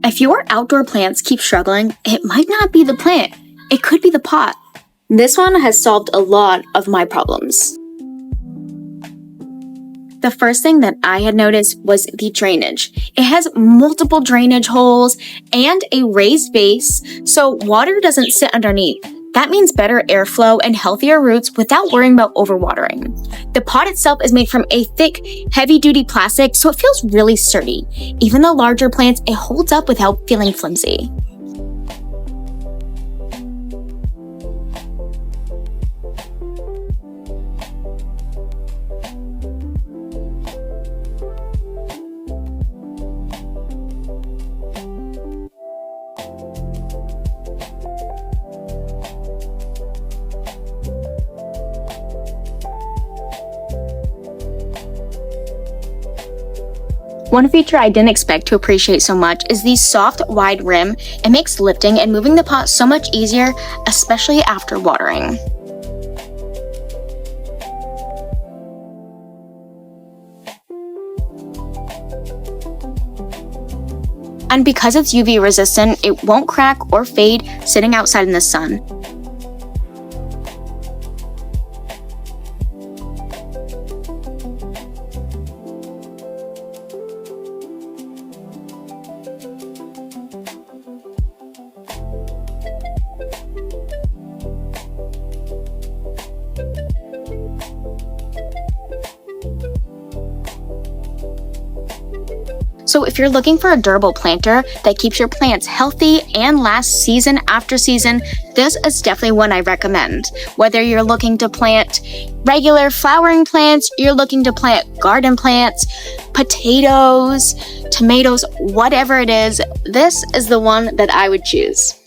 If your outdoor plants keep struggling, it might not be the plant. It could be the pot. This one has solved a lot of my problems. The first thing that I had noticed was the drainage. It has multiple drainage holes and a raised base, so water doesn't sit underneath. That means better airflow and healthier roots without worrying about overwatering. The pot itself is made from a thick, heavy-duty plastic, so it feels really sturdy. Even the larger plants, it holds up without feeling flimsy. One feature I didn't expect to appreciate so much is the soft, wide rim. It makes lifting and moving the pot so much easier, especially after watering. And because it's UV resistant, it won't crack or fade sitting outside in the sun. So if you're looking for a durable planter that keeps your plants healthy and lasts season after season, this is definitely one I recommend. Whether you're looking to plant regular flowering plants, you're looking to plant garden plants, potatoes, tomatoes, whatever it is, this is the one that I would choose.